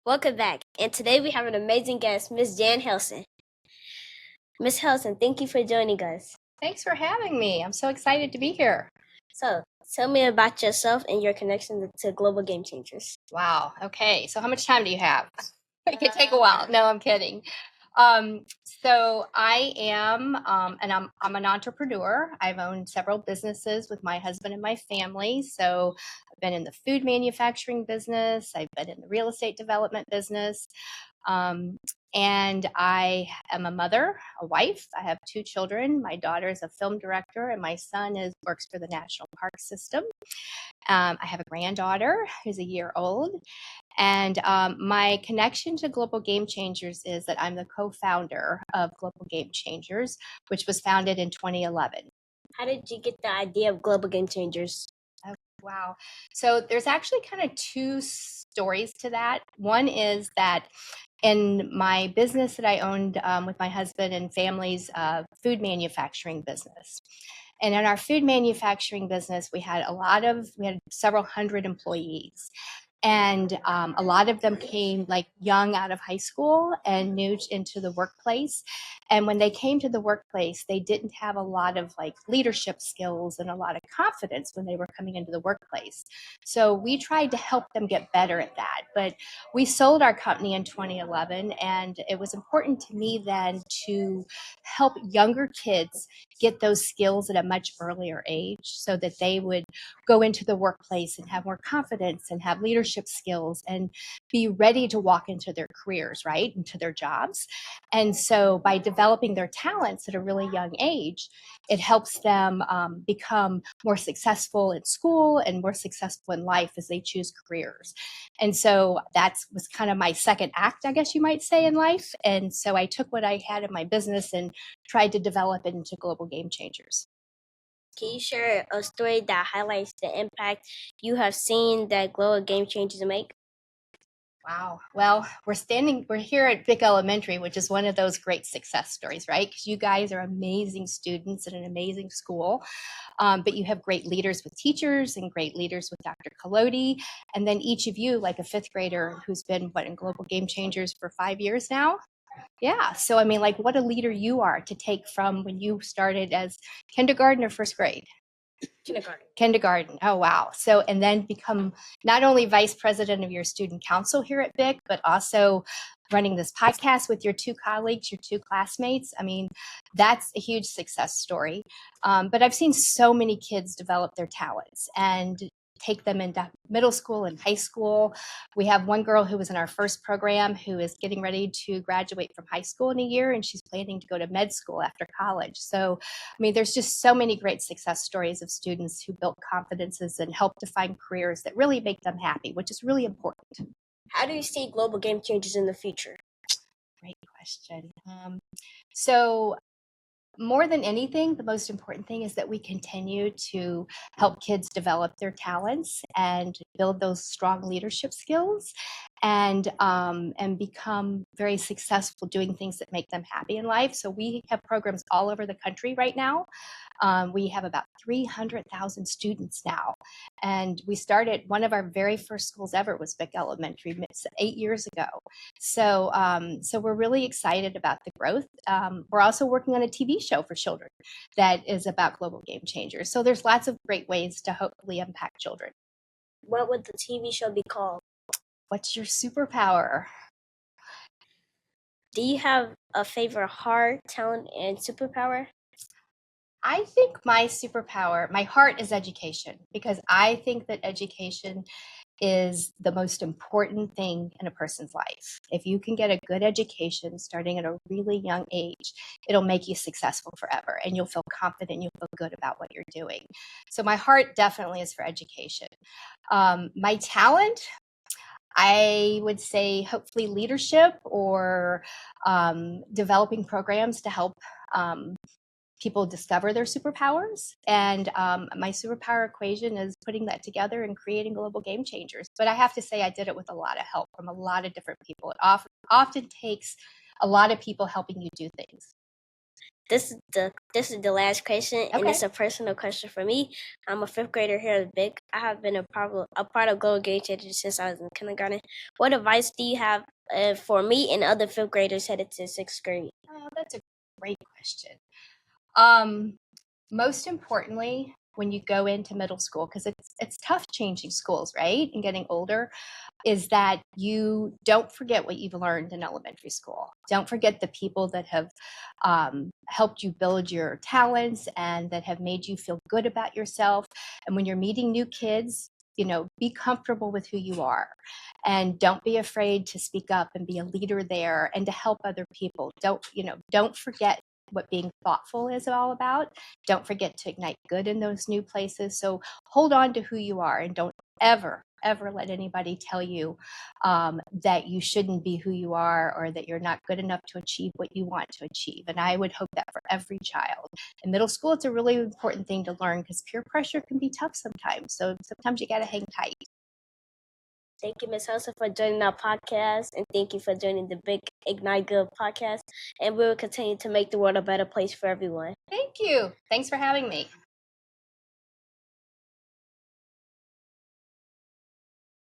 Welcome back, and today we have an amazing guest, Miss Jan Helson. Miss Helson, thank you for joining us. Thanks for having me. I'm so excited to be here. So, tell me about yourself and your connection to Global Game Changers. Wow. Okay. So how much time do you have? It can take a while. No, I'm kidding. So I am, and I'm an entrepreneur. I've owned several businesses with my husband and my family. So I've been in the food manufacturing business. I've been in the real estate development business. Um, and I am a mother, a wife. I have 2 children. My daughter is a film director, and my son works for the National Park System. I have a granddaughter who's a year old. And my connection to Global Game Changers is that I'm the co-founder of Global Game Changers, which was founded in 2011. How did you get the idea of Global Game Changers? Oh, wow. So there's actually kind of 2 stories to that. One is that in my business that I owned with my husband and family's food manufacturing business. And in our food manufacturing business, we had several hundred employees. And a lot of them came like young out of high school and new into the workplace. And when they came to the workplace, they didn't have a lot of like leadership skills and a lot of confidence when they were coming into the workplace. So we tried to help them get better at that. But we sold our company in 2011, and it was important to me then to help younger kids get those skills at a much earlier age so that they would go into the workplace and have more confidence and have leadership skills and be ready to walk into their careers, right, into their jobs. And so by developing their talents at a really young age, it helps them become more successful in school and more successful in life as they choose careers. And so that was kind of my second act, I guess you might say, in life. And so I took what I had in my business and tried to develop it into Global Game Changers. Can you share a story that highlights the impact you have seen that Global Game Changers make? Wow. Well, we're here at Byck Elementary, which is one of those great success stories, right? Because you guys are amazing students at an amazing school, but you have great leaders with teachers and great leaders with Dr. Colodi. And then each of you, like a 5th grader who's been in Global Game Changers for 5 years now. Yeah. So, I mean, like what a leader you are to take from when you started as kindergarten or 1st grade. Kindergarten. Oh, wow. So, and then become not only vice president of your student council here at Byck, but also running this podcast with your 2 colleagues, your 2 classmates. I mean, that's a huge success story. But I've seen so many kids develop their talents and take them into middle school and high school. We have one girl who was in our first program who is getting ready to graduate from high school in a year, and she's planning to go to med school after college. So, I mean, there's just so many great success stories of students who built confidences and helped to find careers that really make them happy, which is really important. How do you see Global Game Changers in the future? Great question. So more than anything, the most important thing is that we continue to help kids develop their talents and build those strong leadership skills and become very successful doing things that make them happy in life. So we have programs all over the country right now. We have about 300,000 students now. And we started, one of our very first schools ever was Byck Elementary 8 years ago. So, so we're really excited about the growth. We're also working on a TV show for children that is about Global Game Changers. So there's lots of great ways to hopefully impact children. What would the TV show be called? What's your superpower? Do you have a favorite heart, talent, and superpower? I think my superpower, my heart is education, because I think that education is the most important thing in a person's life. If you can get a good education starting at a really young age, it'll make you successful forever, and you'll feel confident, you'll feel good about what you're doing. So my heart definitely is for education. My talent, I would say hopefully leadership or developing programs to help people discover their superpowers. And my superpower equation is putting that together and creating Global Game Changers. But I have to say I did it with a lot of help from a lot of different people. It often takes a lot of people helping you do things. This is the last question, and Okay. it's a personal question for me. I'm a fifth grader here at Byck. I have been a part of Global Game Changers since I was in kindergarten. What advice do you have for me and other fifth graders headed to sixth grade? Oh, that's a great question. Most importantly, when you go into middle school, because it's tough changing schools, right, and getting older, is that you don't forget what you've learned in elementary school. Don't forget the people that have helped you build your talents and that have made you feel good about yourself. And when you're meeting new kids, be comfortable with who you are, and don't be afraid to speak up and be a leader there and to help other people. Don't forget what being thoughtful is all about. Don't forget to ignite good in those new places. So hold on to who you are, and don't ever let anybody tell you that you shouldn't be who you are, or that you're not good enough to achieve what you want to achieve. And I would hope that for every child. In middle school, it's a really important thing to learn because peer pressure can be tough sometimes. So sometimes you got to hang tight. Thank you, Ms. Helson, for joining our podcast, and thank you for joining the Byck Ignite Good podcast. And we will continue to make the world a better place for everyone. Thank you. Thanks for having me.